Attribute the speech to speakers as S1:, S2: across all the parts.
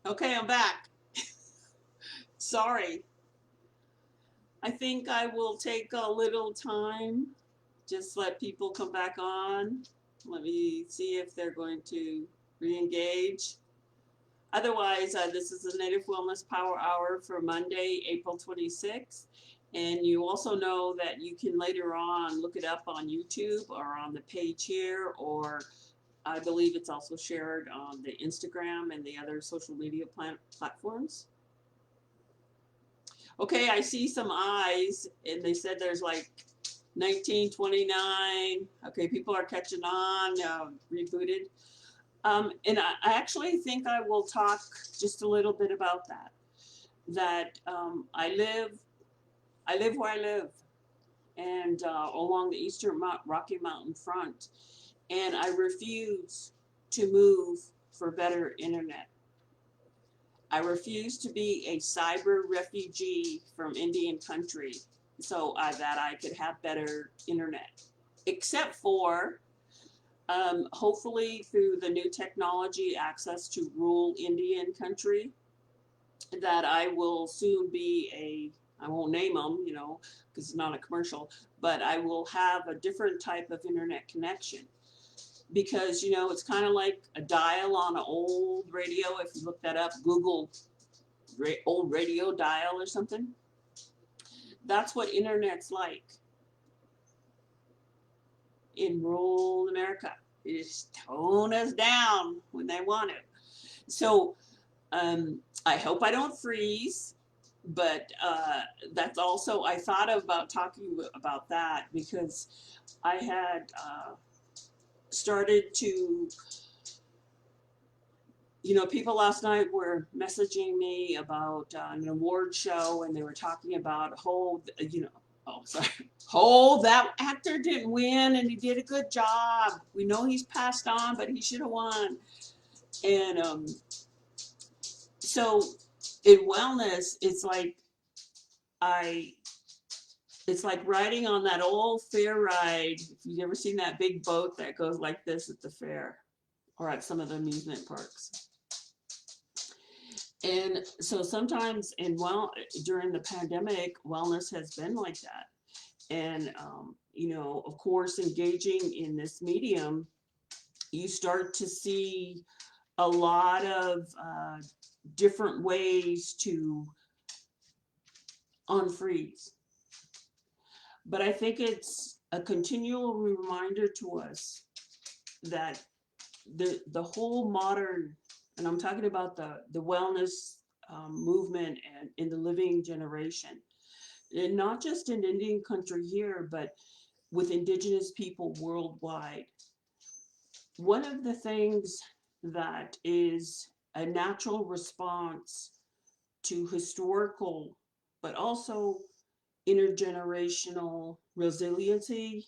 S1: Okay, I'm back. Sorry. I think I will take a little time. Just let people come back on. Let me see if they're going to re-engage. Otherwise, this is the Native Wellness Power Hour for Monday, April 26th. And you also know that you can later on look it up on YouTube or on the page here, or I believe it's also shared on the Instagram and the other social media platforms. Okay, I see some eyes, and they said there's like 1929. Okay, people are catching on, rebooted. And I actually think I will talk just a little bit about that. That I live where I live, and along the Eastern Rocky Mountain front, and I refuse to move for better internet. I refuse to be a cyber refugee from Indian country so that I could have better internet. Except for hopefully through the new technology access to rural Indian country, that I will soon be I won't name them, because it's not a commercial, but I will have a different type of internet connection. Because, it's kind of like a dial on an old radio. If you look that up, Google old radio dial or something. That's what internet's like in rural America. They just tone us down when they want it. So I hope I don't freeze, but that's also, I thought about talking about that because I had started to, people last night were messaging me about an award show, and they were talking about, oh, sorry, that actor didn't win and he did a good job. We know he's passed on, but he should have won. And so in wellness, I, it's like riding on that old fair ride. If you've ever seen that big boat that goes like this at the fair or at some of the amusement parks. And so sometimes during the pandemic, wellness has been like that. And, of course, engaging in this medium, you start to see a lot of different ways to unfreeze. But I think it's a continual reminder to us that the whole modern, and I'm talking about the wellness movement and in the living generation, and not just in Indian country here, but with Indigenous people worldwide. One of the things that is a natural response to historical, but also intergenerational resiliency,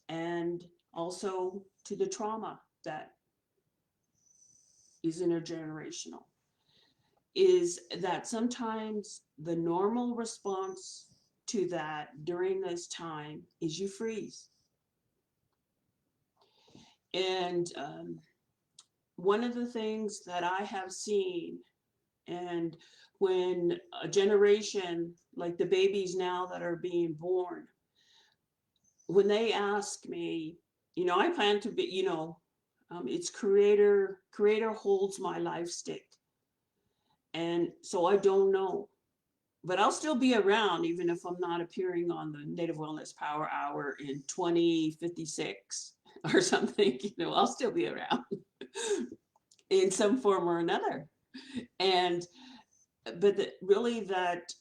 S1: and also to the trauma that is intergenerational, is that sometimes the normal response to that during this time is you freeze. And one of the things that I have seen, and when a generation like the babies now that are being born, when they ask me, I plan to be, it's creator holds my life stick. And so I don't know, but I'll still be around even if I'm not appearing on the Native Wellness Power Hour in 2056 or something. I'll still be around in some form or another. And really that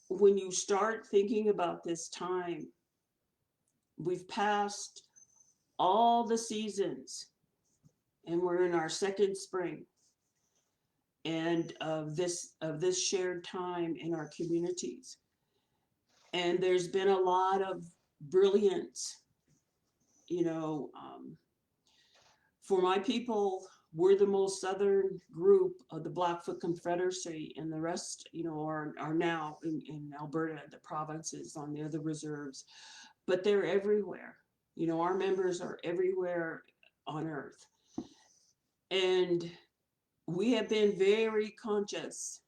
S1: when you start thinking about this time, we've passed all the seasons and we're in our second spring, and of this shared time in our communities. And there's been a lot of brilliance, for my people. We're the most southern group of the Blackfoot Confederacy, and the rest, are now in Alberta, the provinces on the other reserves, but they're everywhere. Our members are everywhere on earth. And we have been very conscious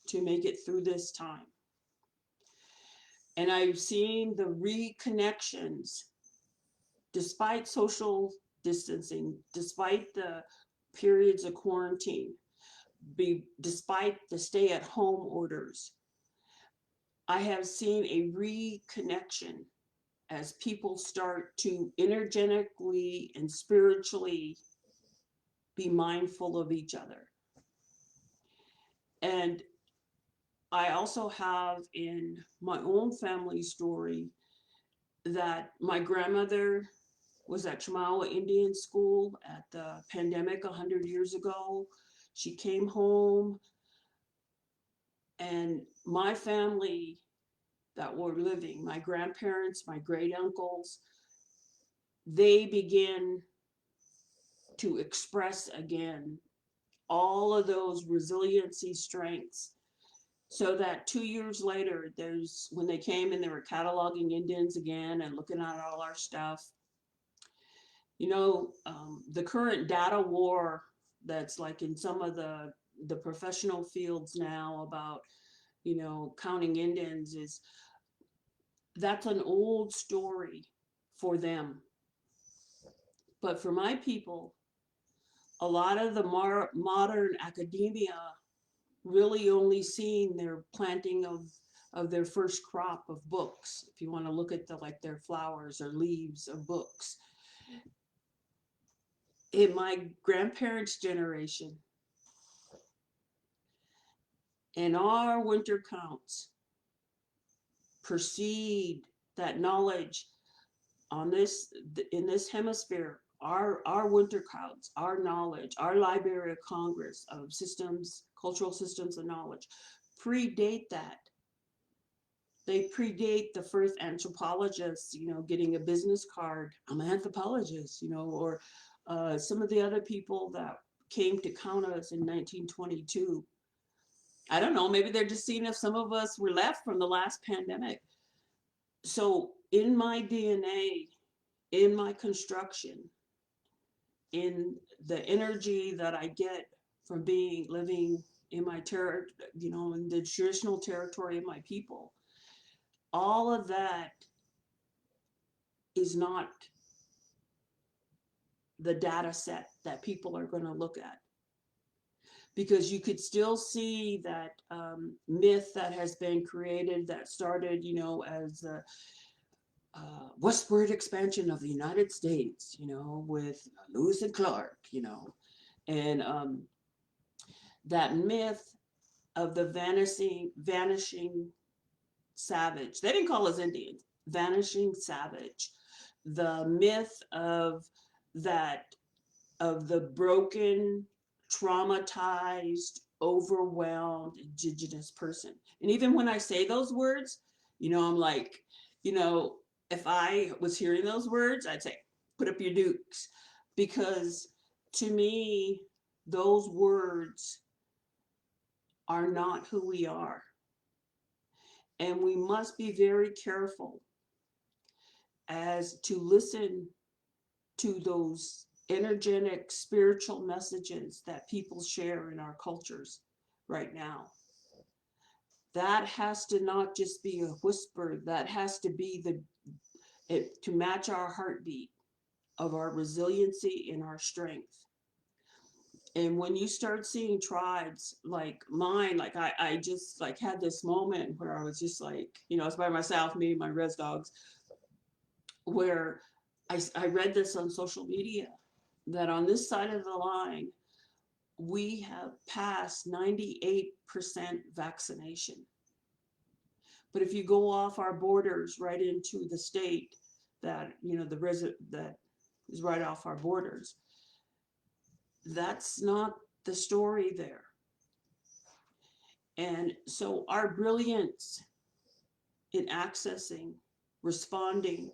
S1: to make it through this time. And I've seen the reconnections, despite social distancing, despite the periods of quarantine, despite the stay-at-home orders, I have seen a reconnection as people start to energetically and spiritually be mindful of each other. And I also have in my own family story that my grandmother was at Chamawa Indian School at the pandemic 100 years ago. She came home, and my family that were living, my grandparents, my great uncles, they began to express again all of those resiliency strengths. So that 2 years later, when they came and they were cataloging Indians again and looking at all our stuff, the current data war that's like in some of the professional fields now about, counting Indians that's an old story for them. But for my people, a lot of the modern academia really only seeing their planting of their first crop of books, if you want to look at their flowers or leaves of books. In my grandparents' generation, and our winter counts precede that knowledge in this hemisphere. Our winter counts, our knowledge, our Library of Congress of cultural systems of knowledge predate that. They predate the first anthropologists, getting a business card. I'm an anthropologist, or some of the other people that came to count us in 1922. I don't know, maybe they're just seeing if some of us were left from the last pandemic. So in my DNA, in my construction, in the energy that I get from living in my in the traditional territory of my people, all of that is not the data set that people are going to look at. Because you could still see that myth that has been created that started, as a westward expansion of the United States, with Lewis and Clark, and that myth of the vanishing savage. They didn't call us Indians. Vanishing savage. The myth of the broken, traumatized, overwhelmed Indigenous person. And even when I say those words, I'm like, if I was hearing those words, I'd say, put up your dukes. Because to me, those words are not who we are. And we must be very careful as to listen to those energetic spiritual messages that people share in our cultures right now. That has to not just be a whisper, that has to be to match our heartbeat of our resiliency and our strength. And when you start seeing tribes like mine, like I just had this moment where I was just I was by myself, me and my res dogs, where I read this on social media, that on this side of the line, we have passed 98% vaccination. But if you go off our borders right into the state that, that is right off our borders, that's not the story there. And so our brilliance in accessing, responding,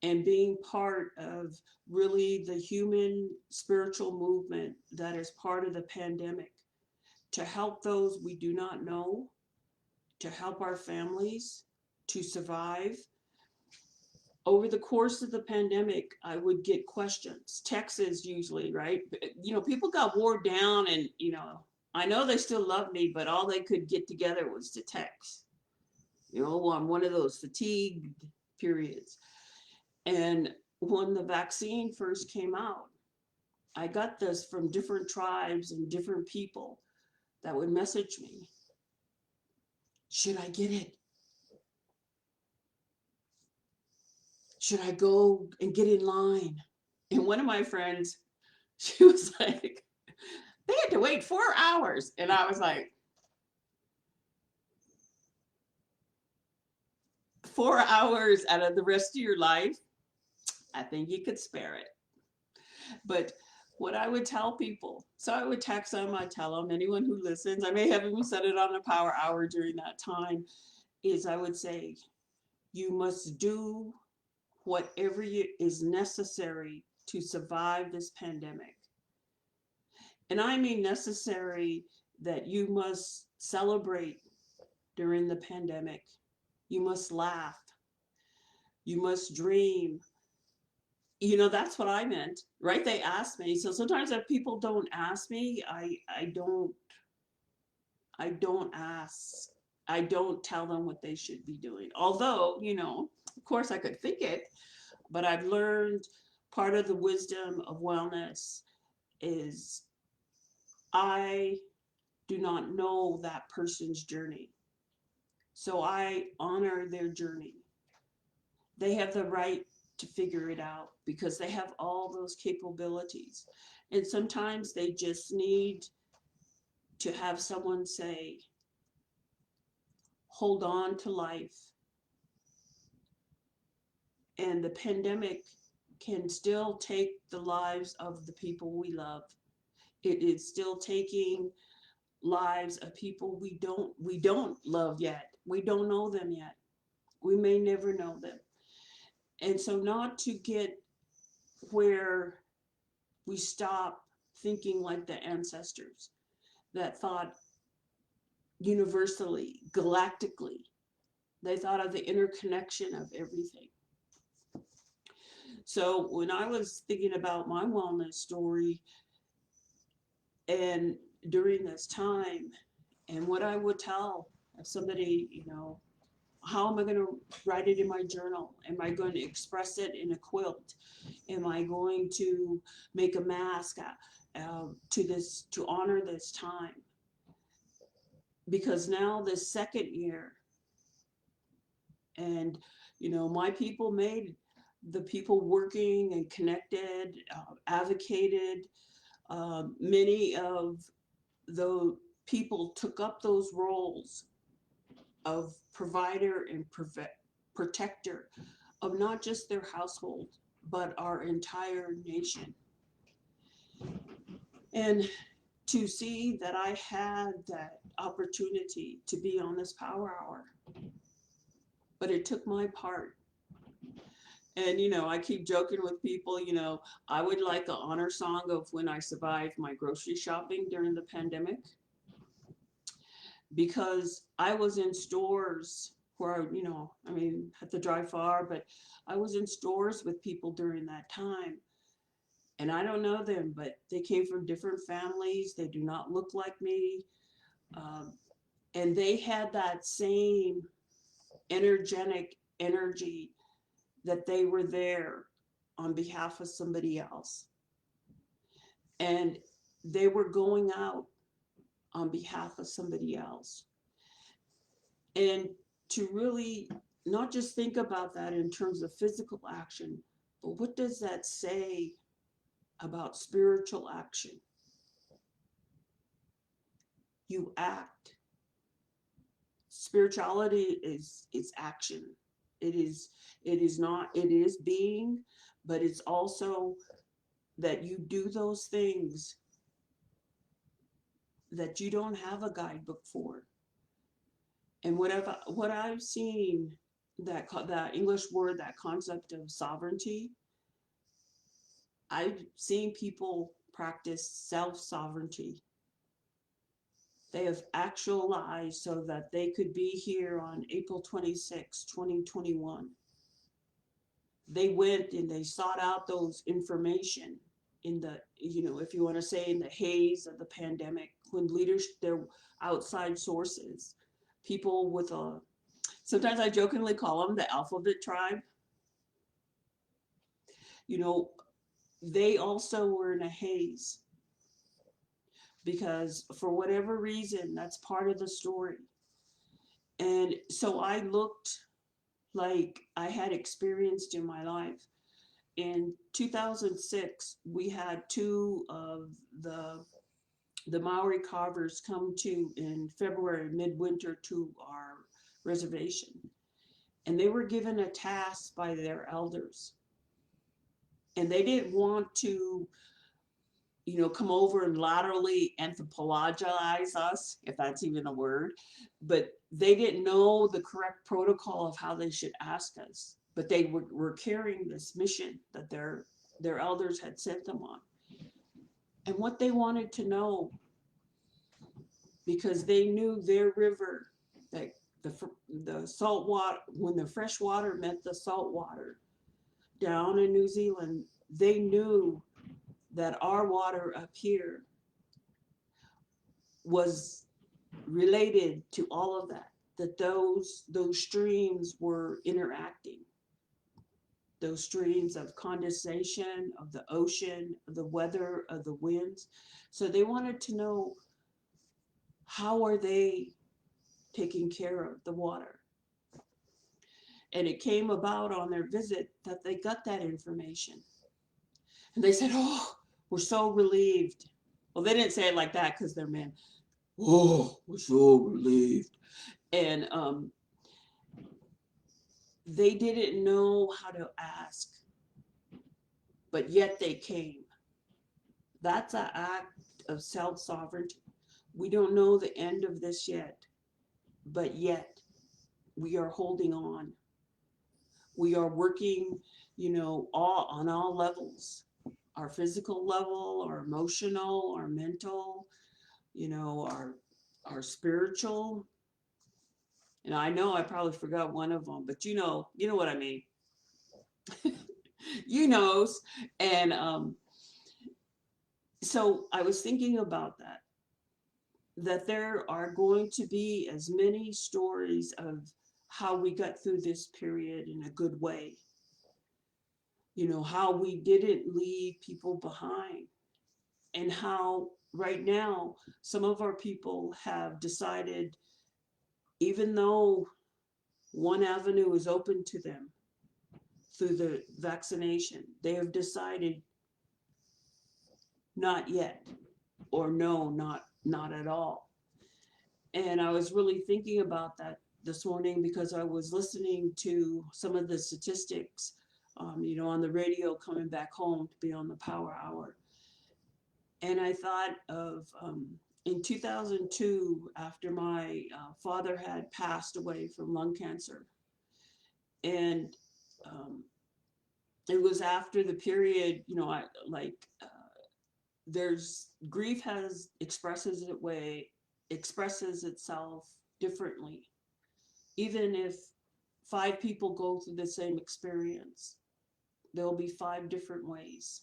S1: and being part of really the human spiritual movement that is part of the pandemic, to help those we do not know, to help our families to survive. over the course of the pandemic, I would get questions, texts usually, right? People got wore down and, I know they still love me, but all they could get together was to text, on one of those fatigued periods. And when the vaccine first came out, I got this from different tribes and different people that would message me. Should I get it? Should I go and get in line? And one of my friends, she was like, they had to wait 4 hours. And I was like, 4 hours out of the rest of your life? I think you could spare it. But what I would tell people, so I would text them, I tell them, anyone who listens, I may have even said it on a power hour during that time, is I would say, you must do whatever is necessary to survive this pandemic. And I mean necessary that you must celebrate during the pandemic. You must laugh. You must dream. That's what I meant, right? They asked me. So sometimes if people don't ask me, I don't ask. I don't tell them what they should be doing. Although, of course I could think it, but I've learned part of the wisdom of wellness is I do not know that person's journey. So I honor their journey. They have the right to figure it out because they have all those capabilities. And sometimes they just need to have someone say, hold on to life. And the pandemic can still take the lives of the people we love. It is still taking lives of people we don't love yet. We don't know them yet. We may never know them. And so not to get where we stop thinking like the ancestors that thought universally, galactically. They thought of the interconnection of everything. So when I was thinking about my wellness story and during this time, and what I would tell if somebody, how am I going to write it in my journal? Am I going to express it in a quilt? Am I going to make a mask to honor this time? Because now this second year, and my people made the people working and connected, advocated. Many of the people took up those roles of provider and protector of not just their household, but our entire nation. And to see that I had that opportunity to be on this power hour, but it took my part. And, I keep joking with people, I would like an honor song of when I survived my grocery shopping during the pandemic. Because I was in stores where, had to drive far, but I was in stores with people during that time. And I don't know them, but they came from different families. They do not look like me. And they had that same energetic energy that they were there on behalf of somebody else. And they were going out on behalf of somebody else. And to really not just think about that in terms of physical action, but what does that say about spiritual action? You act. Spirituality is action. It is being, but it's also that you do those things that you don't have a guidebook for. And what I've seen, that English word, that concept of sovereignty, I've seen people practice self-sovereignty. They have actualized so that they could be here on April 26, 2021. they went and they sought out those information in the, if you want to say in the haze of the pandemic, when leaders, their outside sources, people with a, sometimes I jokingly call them the alphabet tribe, you know, they also were in a haze because for whatever reason, that's part of the story. And so I looked like I had experienced in my life. In 2006, we had two of the Maori Carvers come to in February, midwinter, to our reservation. And they were given a task by their elders. And they didn't want to, come over and laterally anthropologize us, if that's even a word. But they didn't know the correct protocol of how they should ask us. But they were carrying this mission that their elders had sent them on. And what they wanted to know, because they knew their river, that the salt water, when the fresh water met the salt water down in New Zealand, they knew that our water up here was related to all of that, that those streams were interacting. Those streams of condensation, of the ocean, of the weather, of the winds. So they wanted to know, how are they taking care of the water? And it came about on their visit that they got that information. And they said, oh, we're so relieved. Well, they didn't say it like that because they're men. Oh, we're so relieved. And they didn't know how to ask, but yet they came. That's an act of self-sovereignty. We don't know the end of this yet, but yet we are holding on. We are working, on all levels, our physical level, our emotional, our mental, our spiritual. And I know I probably forgot one of them, but you know what I mean. You knows. And so I was thinking about that there are going to be as many stories of how we got through this period in a good way. How we didn't leave people behind, and how right now some of our people have decided, even though one avenue is open to them through the vaccination, they have decided not yet, or no, not at all. And I was really thinking about that this morning because I was listening to some of the statistics, on the radio coming back home to be on the Power Hour. And I thought of in 2002, after my father had passed away from lung cancer. And it was after the period, there's grief expresses itself differently. Even if 5 people go through the same experience, there'll be 5 different ways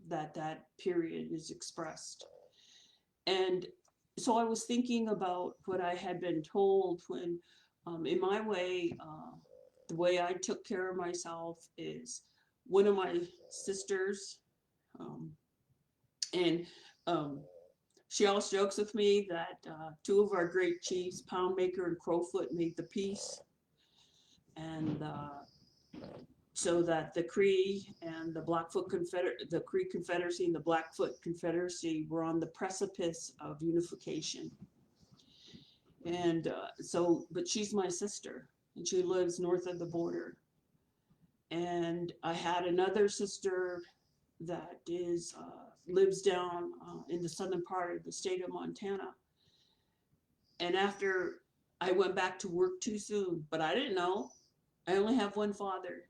S1: that period is expressed. And so I was thinking about what I had been told when, in my way, the way I took care of myself is one of my sisters, and she always jokes with me that 2 of our great chiefs, Poundmaker and Crowfoot, made the peace. And so that the Cree and the Blackfoot the Cree Confederacy and the Blackfoot Confederacy were on the precipice of unification. And but she's my sister, and she lives north of the border. And I had another sister that lives down in the southern part of the state of Montana. And after I went back to work too soon, but I didn't know. I only have one father.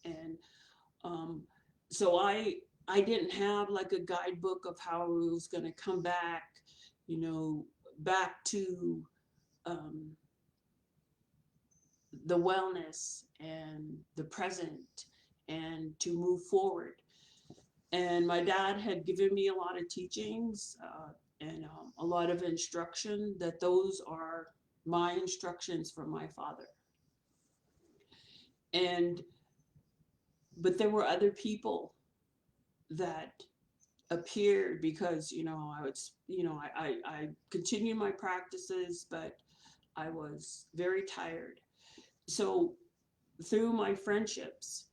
S1: And so I didn't have like a guidebook of how I was going to come back, back to the wellness and the present and to move forward. And my dad had given me a lot of teachings and a lot of instruction, that those are my instructions from my father. And but there were other people that appeared, because I would, I continued my practices, but I was very tired. So through my friendships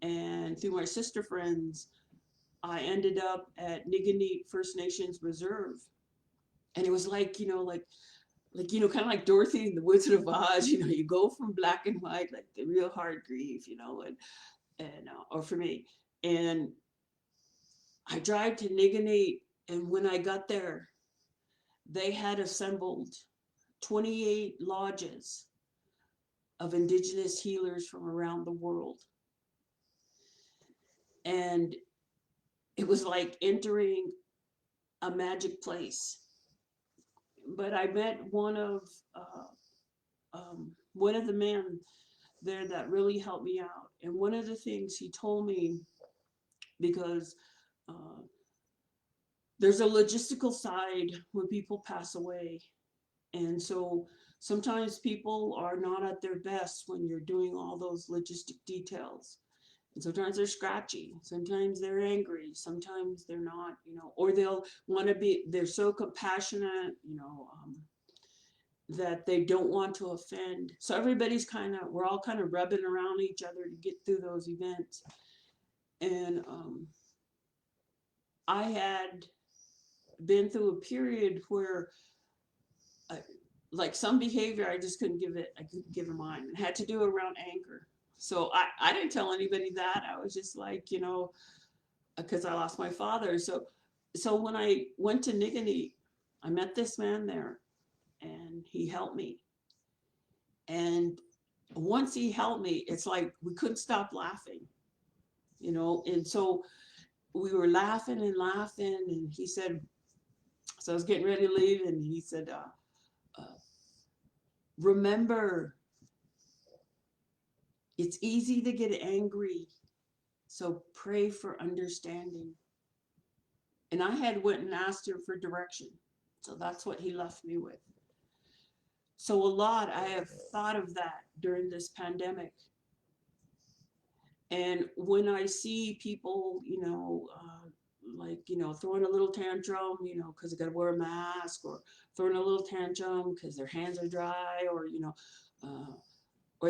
S1: and through my sister friends, I ended up at Niganit First Nations Reserve. And it was like, kind of like Dorothy in the Wizard of Oz. You go from black and white, like the real hard grief, and or for me. And I drive to Niganit, and when I got there, they had assembled 28 lodges of Indigenous healers from around the world. And it was like entering a magic place. But I met one of the men there that really helped me out. And one of the things he told me, because uh, there's a logistical side when people pass away. And so sometimes people are not at their best when you're doing all those logistic details. And sometimes they're scratchy, sometimes they're angry, sometimes they're not, or they'll want to be, they're so compassionate, that they don't want to offend. So we're all kind of rubbing around each other to get through those events. And I had been through a period where like some behavior, I couldn't give it mine. It had to do around anger. So I didn't tell anybody that. I was just like, because I lost my father. So when I went to Niganit, I met this man there, and he helped me. And once he helped me, it's like we couldn't stop laughing, and so we were laughing and laughing. And he said, so I was getting ready to leave, and he said, remember, it's easy to get angry, so pray for understanding. And I had went and asked him for direction. So that's what he left me with. So I have thought of that during this pandemic. And when I see people, throwing a little tantrum, because they got to wear a mask, or throwing a little tantrum because their hands are dry, or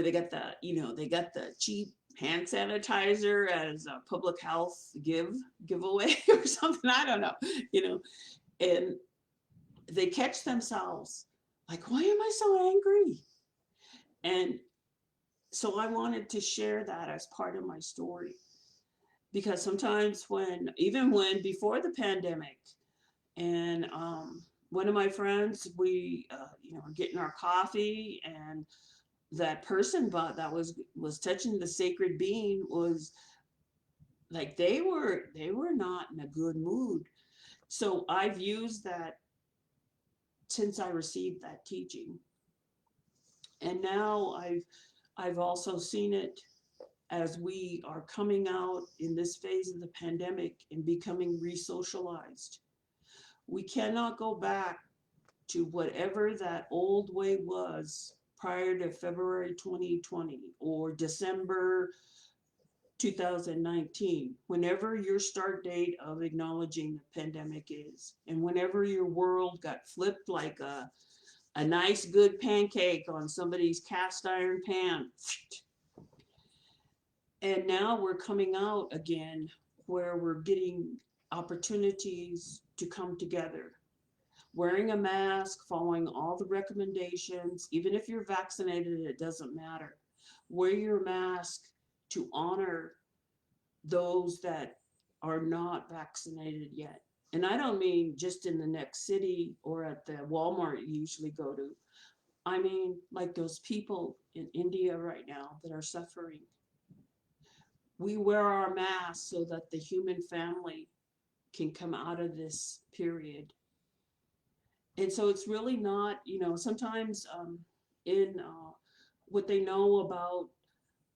S1: they got the cheap hand sanitizer as a public health giveaway or something. I don't know, and they catch themselves like, why am I so angry? And so I wanted to share that as part of my story, because sometimes even when before the pandemic, and one of my friends, we were getting our coffee, and that person that was touching the sacred being was like, they were not in a good mood. So I've used that since I received that teaching. And now I've also seen it as we are coming out in this phase of the pandemic and becoming resocialized. We cannot go back to whatever that old way was prior to February 2020 or December 2019, whenever your start date of acknowledging the pandemic is, and whenever your world got flipped like a nice good pancake on somebody's cast iron pan. And now we're coming out again, where we're getting opportunities to come together, wearing a mask, following all the recommendations. Even if you're vaccinated, it doesn't matter. Wear your mask to honor those that are not vaccinated yet. And I don't mean just in the next city or at the Walmart you usually go to. I mean, like those people in India right now that are suffering. We wear our masks so that the human family can come out of this period. And so it's really not, sometimes in what they know about,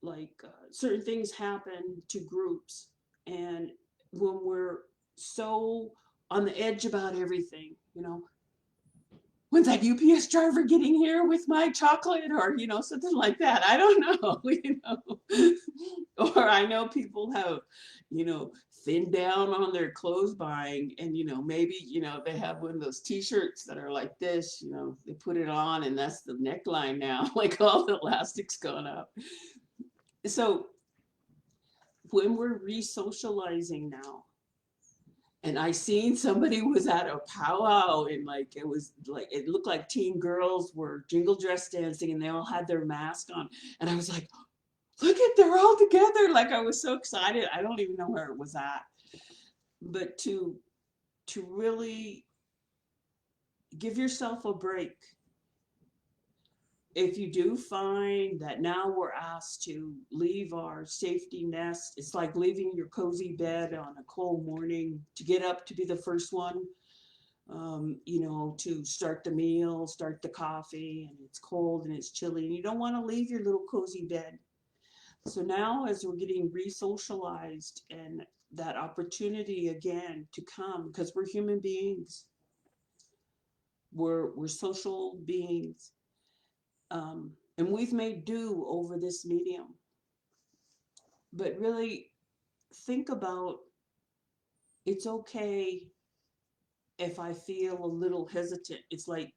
S1: like, certain things happen to groups. And when we're so on the edge about everything, when's that UPS driver getting here with my chocolate, or something like that. I don't know. Or I know people have thinned down on their clothes buying, and maybe they have one of those t-shirts that are like this, they put it on and that's the neckline now. Like, all the elastic's gone up. So when we're re-socializing now, and I seen somebody was at a powwow, and like it was like it looked like teen girls were jingle dress dancing, and they all had their mask on, and I was like, look at, they're all together. Like, I was so excited. I don't even know where it was at. But to really give yourself a break. If you do find that now we're asked to leave our safety nest, it's like leaving your cozy bed on a cold morning to get up to be the first one, to start the meal, start the coffee, and it's cold and it's chilly, and you don't want to leave your little cozy bed. So now, as we're getting re-socialized, and that opportunity again to come, because we're human beings, we're social beings, and we've made do over this medium. But really think about, it's okay if I feel a little hesitant. It's like,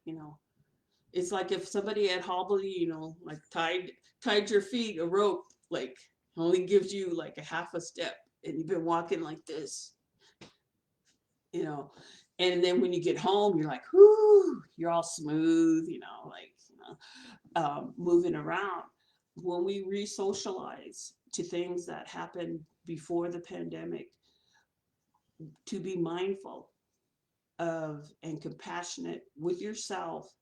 S1: it's like if somebody had hobbled you, like tied your feet, a rope, like only gives you like a half a step, and you've been walking like this, you know, and then when you get home, you're like, whoo, you're all smooth, like, moving around. When we re-socialize to things that happened before the pandemic, to be mindful of and compassionate with yourself,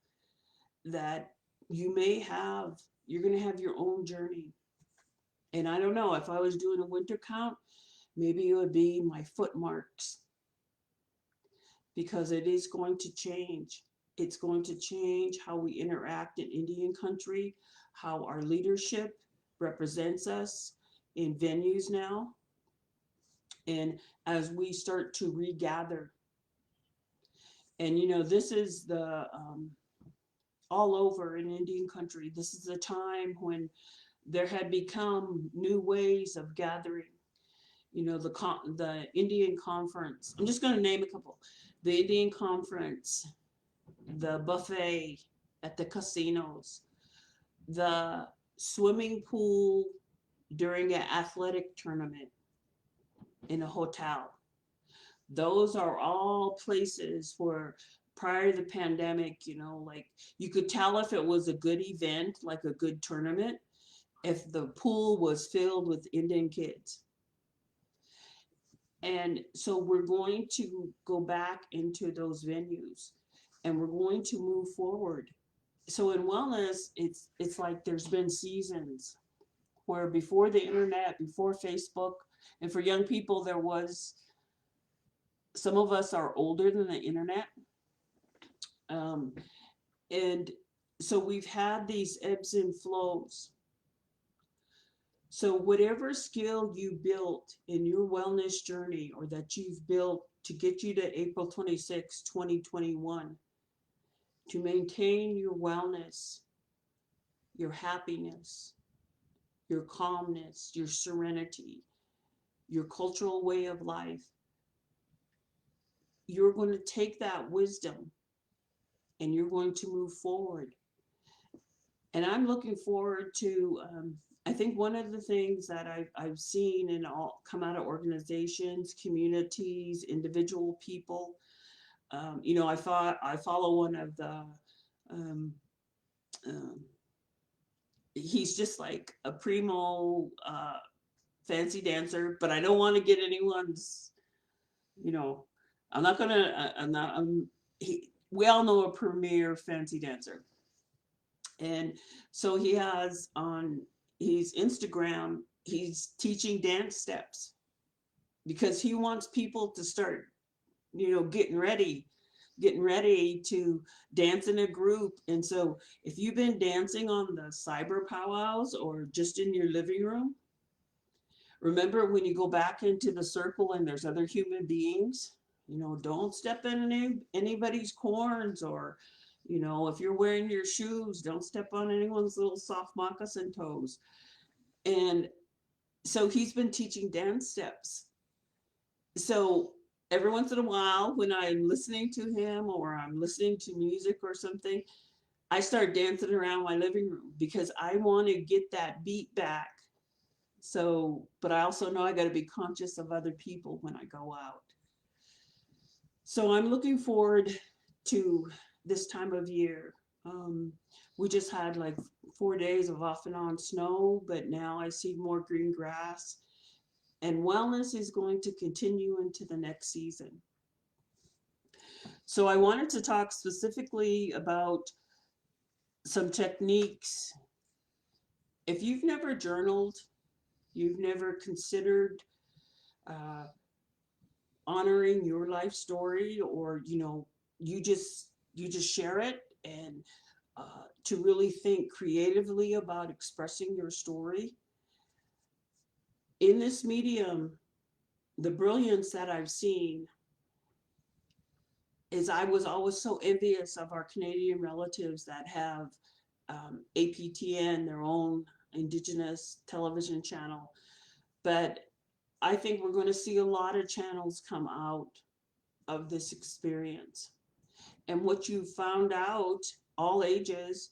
S1: that you're going to have your own journey. And I don't know, if I was doing a winter count, maybe it would be my foot marks, because it is going to change. It's going to change how we interact in Indian country, how our leadership represents us in venues now. And as we start to regather, and this is the all over in Indian country, this is the time when there had become new ways of gathering. The Indian conference. I'm just going to name a couple. The Indian conference, the buffet at the casinos, the swimming pool during an athletic tournament in a hotel. Those are all places where, prior to the pandemic, like, you could tell if it was a good event, like a good tournament, if the pool was filled with Indian kids. And so we're going to go back into those venues, and we're going to move forward. So in wellness, it's like there's been seasons where, before the internet, before Facebook, and for young people, there was, some of us are older than the internet. And so we've had these ebbs and flows. So whatever skill you built in your wellness journey, or that you've built to get you to April 26, 2021, to maintain your wellness, your happiness, your calmness, your serenity, your cultural way of life, you're going to take that wisdom and you're going to move forward. And I'm looking forward to, I think one of the things that I've seen in all come out of organizations, communities, individual people, I follow one of the, he's just like a primo fancy dancer, but I don't want to get anyone's, I'm not gonna, I'm not, we all know a premier fancy dancer. And so he has on his Instagram, he's teaching dance steps, because he wants people to start, getting ready, getting ready to dance in a group. And so if you've been dancing on the cyber powwows or just in your living room, remember when you go back into the circle and there's other human beings, don't step in anybody's corns, or, if you're wearing your shoes, don't step on anyone's little soft moccasin toes. And so he's been teaching dance steps. So every once in a while, when I'm listening to him or I'm listening to music or something, I start dancing around my living room because I want to get that beat back. So, but I also know I got to be conscious of other people when I go out. So I'm looking forward to this time of year. We just had like 4 days of off and on snow, but now I see more green grass, and wellness is going to continue into the next season. So I wanted to talk specifically about some techniques. If you've never journaled, you've never considered uh, honoring your life story, or you just share it, and to really think creatively about expressing your story in this medium, the brilliance that I've seen is I was always so envious of our Canadian relatives that have APTN, their own Indigenous television channel. But I think we're going to see a lot of channels come out of this experience. And what you found out, all ages,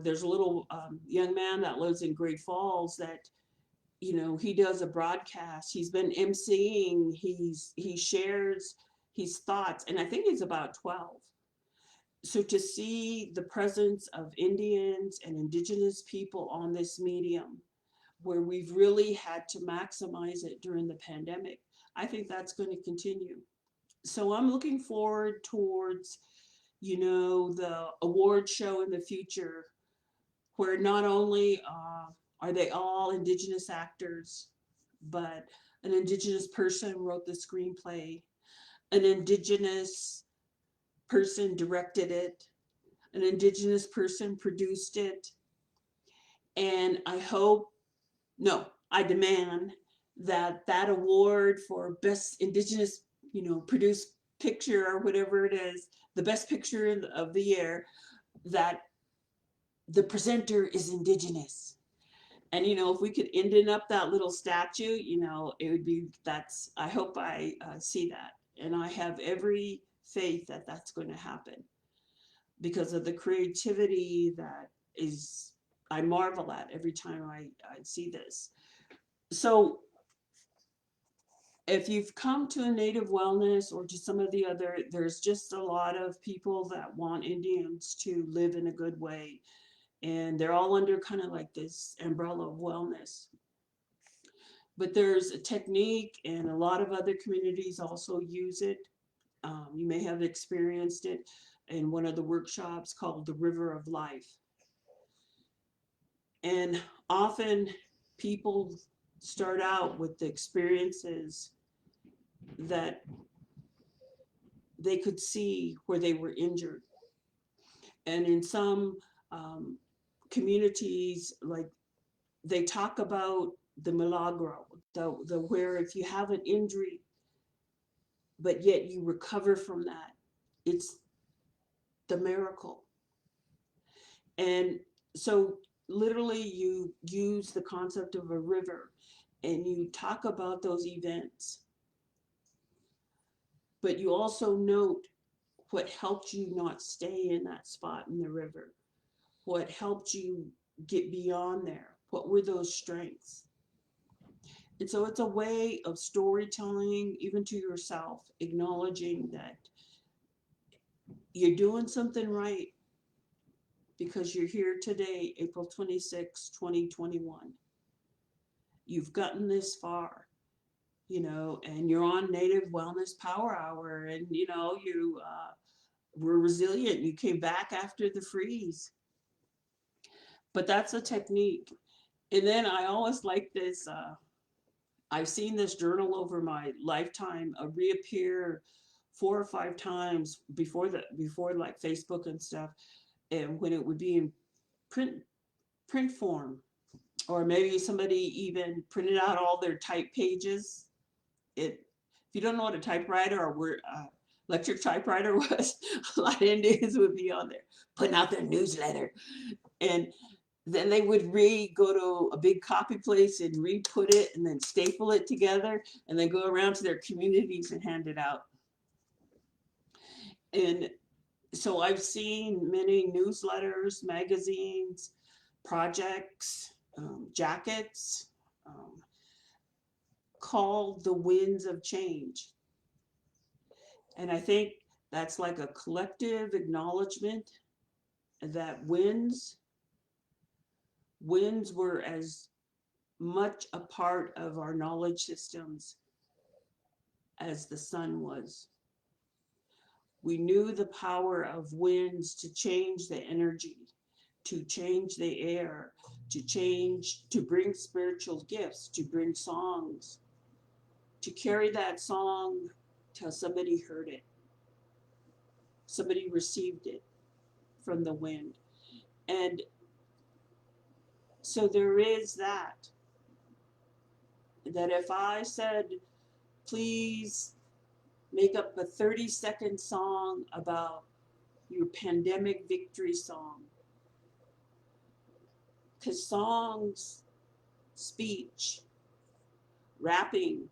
S1: there's a little young man that lives in Great Falls that, he does a broadcast. He's been emceeing. He shares his thoughts, and I think he's about 12. So to see the presence of Indians and Indigenous people on this medium, where we've really had to maximize it during the pandemic, I think that's going to continue. So I'm looking forward towards, the award show in the future, where not only are they all Indigenous actors, but an Indigenous person wrote the screenplay, an Indigenous person directed it, an Indigenous person produced it, and I demand that that award for best Indigenous, produced picture or whatever it is, the best picture of the year, that the presenter is Indigenous. And if we could end up that little statue, it would be, I hope I see that. And I have every faith that that's going to happen because of the creativity that I marvel at every time I see this. So if you've come to a Native Wellness or to some of the other, there's just a lot of people that want Indians to live in a good way. And they're all under kind of like this umbrella of wellness. But there's a technique, and a lot of other communities also use it. You may have experienced it in one of the workshops called the River of Life. And often people start out with the experiences that they could see where they were injured. And in some communities, like, they talk about the milagro, the where if you have an injury, but yet you recover from that, it's the miracle. And so literally you use the concept of a river and you talk about those events, but you also note what helped you not stay in that spot in the river, what helped you get beyond there, what were those strengths. And so it's a way of storytelling, even to yourself, acknowledging that you're doing something right because you're here today, April 26, 2021. You've gotten this far, and you're on Native Wellness Power Hour, and, you were resilient. You came back after the freeze. But that's a technique. And then I always like this. I've seen this journal over my lifetime reappear 4 or 5 times before like Facebook and stuff, and when it would be in print form, or maybe somebody even printed out all their type pages. If you don't know what a typewriter or electric typewriter was, a lot of Indians would be on there putting out their newsletter, and then they would go to a big copy place and re-put it and then staple it together and then go around to their communities and hand it out. And so I've seen many newsletters, magazines, projects, jackets, called the winds of change. And I think that's like a collective acknowledgement that winds were as much a part of our knowledge systems as the sun was. We knew the power of winds to change the energy, to change the air, to bring spiritual gifts, to bring songs, to carry that song till somebody heard it, somebody received it from the wind. And so there is that if I said, please make up a 30-second song about your pandemic victory song, because songs, speech, rapping,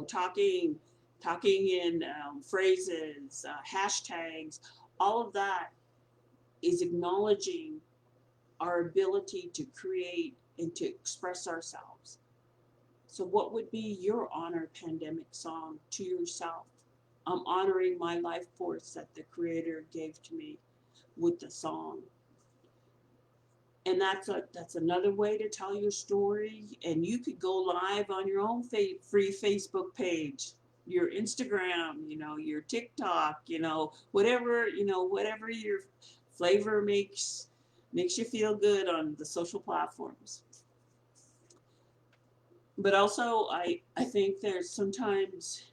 S1: talking in phrases, hashtags, all of that is acknowledging our ability to create and to express ourselves. So what would be your honor pandemic song to yourself? I'm honoring my life force that the Creator gave to me with the song. And that's another way to tell your story. And you could go live on your own free Facebook page, your Instagram, your TikTok, whatever your flavor makes you feel good on the social platforms. But also, I think there's sometimes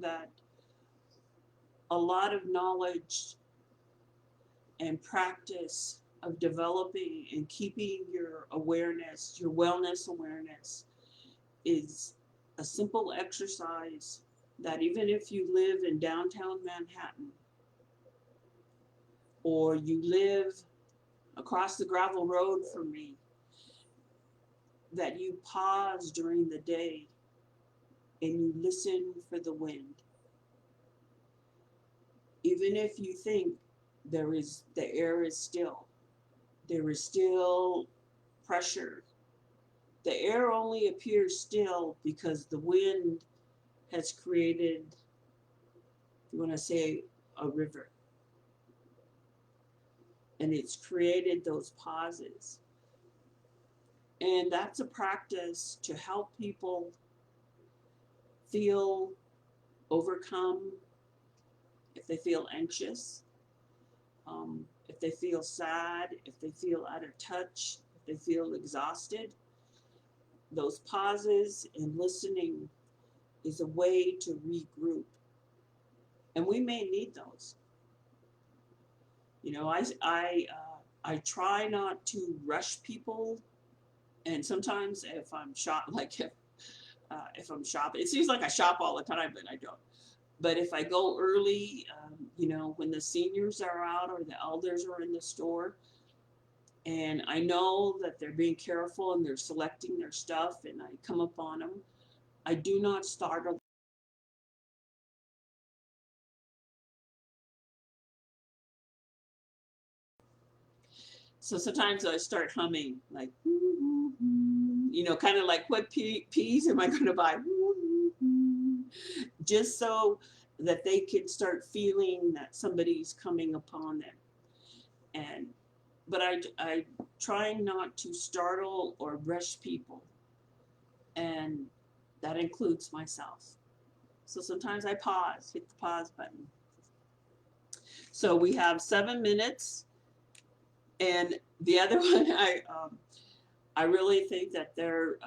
S1: that a lot of knowledge and practice of developing and keeping your awareness, your wellness awareness, is a simple exercise that even if you live in downtown Manhattan, or you live across the gravel road from me, that you pause during the day and you listen for the wind. Even if you think the air is still, there is still pressure. The air only appears still because the wind has created, if you want to say, a river. And it's created those pauses. And that's a practice to help people feel overcome if they feel anxious, if they feel sad, if they feel out of touch, if they feel exhausted. Those pauses and listening is a way to regroup. And we may need those. I try not to rush people. And sometimes if I'm if I'm shopping, it seems like I shop all the time, but I don't. But if I go early, when the seniors are out or the elders are in the store, and I know that they're being careful and they're selecting their stuff, and I come up on them, I do not startle. So sometimes I start humming, like, kind of like, what peas am I going to buy? Just so that they can start feeling that somebody's coming upon them. But I try not to startle or rush people, and that includes myself. So sometimes I pause, hit the pause button. So we have 7 minutes, and the other one, I really think that there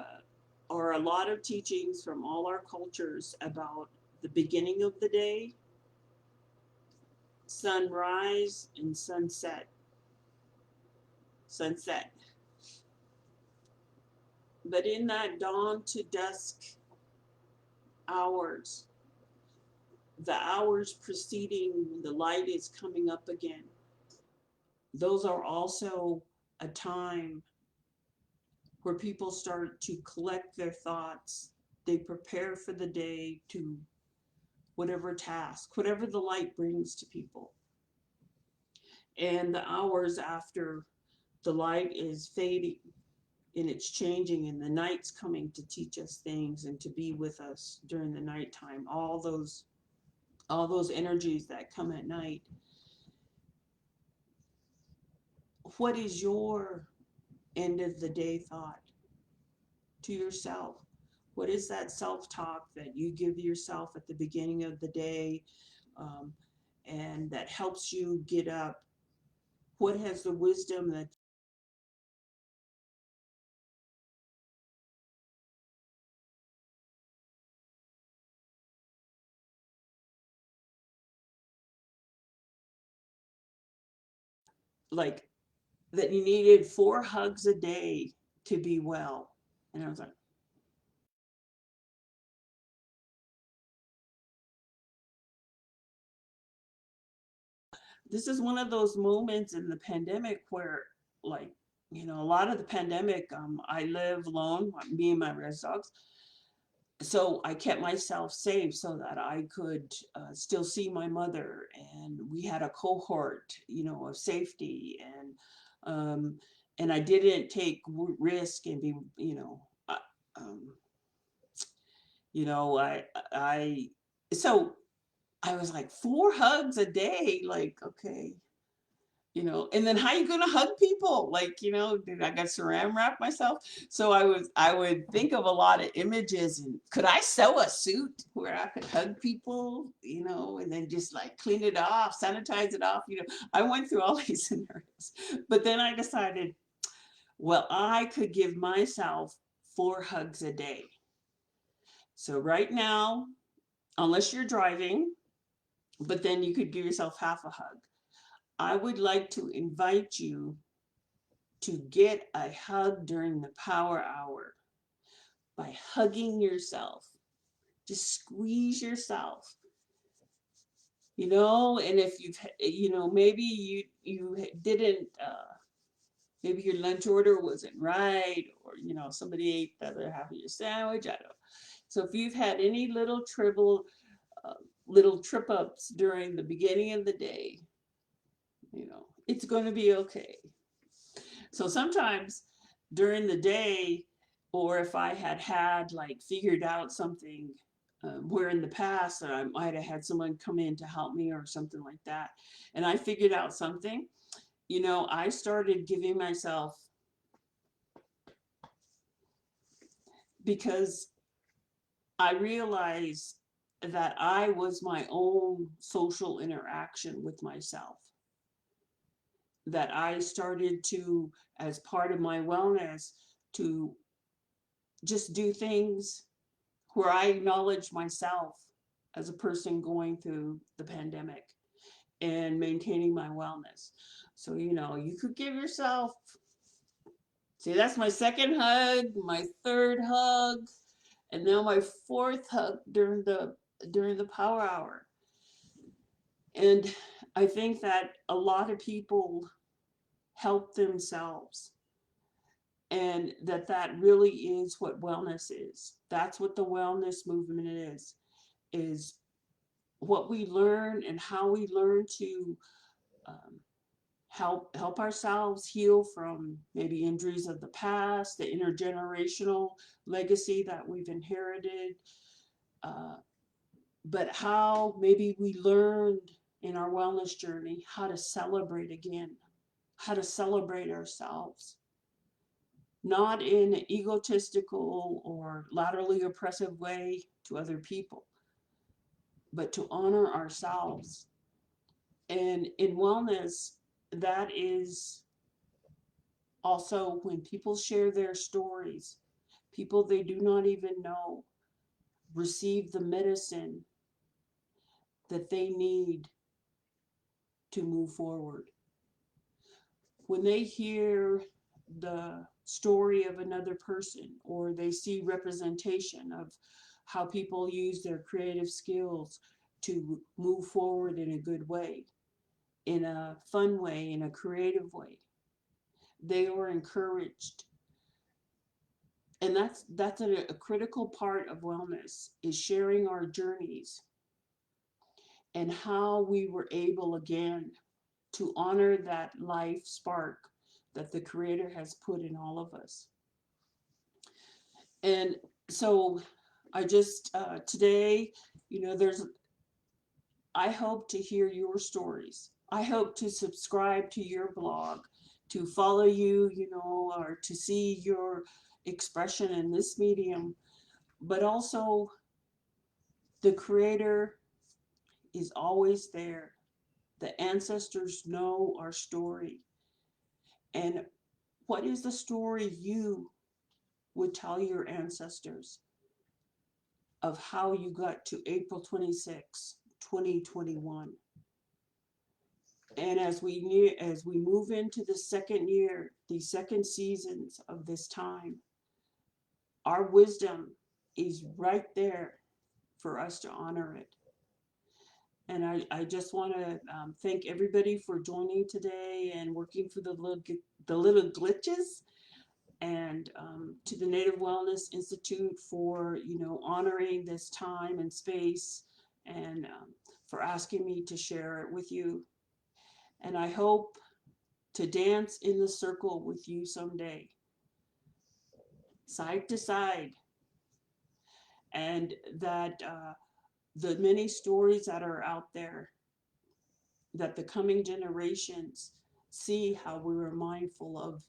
S1: are a lot of teachings from all our cultures about the beginning of the day, sunrise, and sunset. Sunset. But in that dawn to dusk hours, the hours preceding when the light is coming up again, those are also a time where people start to collect their thoughts. They prepare for the day, to whatever task, whatever the light brings to people. And the hours after the light is fading and it's changing and the night's coming to teach us things and to be with us during the nighttime, all those energies that come at night. What is your end of the day thought to yourself? What is that self-talk that you give yourself at the beginning of the day, and that helps you get up? What has the wisdom that like that you needed 4 hugs a day to be well? And I was like, this is one of those moments in the pandemic where, like, a lot of the pandemic, I live alone, me and my res dogs. So I kept myself safe so that I could still see my mother, and we had a cohort, of safety, um, and I didn't take risk and be, uh, um, I so I was like 4 hugs a day, like, okay, and then how you gonna hug people? Like, did I got saran wrap myself? So I would think of a lot of images, and could I sew a suit where I could hug people, and then just like clean it off, sanitize it off, I went through all these scenarios. But then I decided, well, I could give myself 4 hugs a day. So right now, unless you're driving, but then you could give yourself half a hug. I would like to invite you to get a hug during the power hour by hugging yourself. Just squeeze yourself, and if maybe you didn't, maybe your lunch order wasn't right, or, somebody ate the other half of your sandwich. I don't know. So if you've had any uh, little trip ups during the beginning of the day, it's going to be okay. So sometimes during the day, or if I had like figured out something, where in the past that I might have had someone come in to help me or something like that, and I figured out something, I started giving myself, because I realized that I was my own social interaction with myself, that I started to, as part of my wellness, to just do things where I acknowledge myself as a person going through the pandemic and maintaining my wellness. So, you could give yourself, see, that's my second hug, my third hug, and now my fourth hug during the power hour. And I think that a lot of people help themselves, and that really is what wellness is. That's what the wellness movement is what we learn and how we learn to, um, help ourselves heal from maybe injuries of the past, the intergenerational legacy that we've inherited, uh, but how maybe we learned in our wellness journey how to celebrate again, how to celebrate ourselves, not in an egotistical or laterally oppressive way to other people, but to honor ourselves. And in wellness, that is also when people share their stories, people they do not even know receive the medicine that they need to move forward. When they hear the story of another person, or they see representation of how people use their creative skills to move forward in a good way, in a fun way, in a creative way, they are encouraged. And that's a critical part of wellness, is sharing our journeys and how we were able again to honor that life spark that the Creator has put in all of us. And so I just today, there's, I hope to hear your stories. I hope to subscribe to your blog, to follow you, or to see your expression in this medium. But also, the Creator is always there. The ancestors know our story. And what is the story you would tell your ancestors of how you got to April 26, 2021? And as we move into the second year, the second seasons of this time, our wisdom is right there for us to honor it. And I just want to thank everybody for joining today and working for the little glitches, and to the Native Wellness Institute for honoring this time and space, and for asking me to share it with you. And I hope to dance in the circle with you someday, side to side, and that the many stories that are out there, that the coming generations see how we were mindful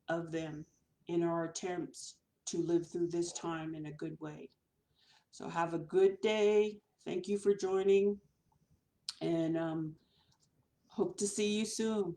S1: of them in our attempts to live through this time in a good way. So have a good day. Thank you for joining, and hope to see you soon.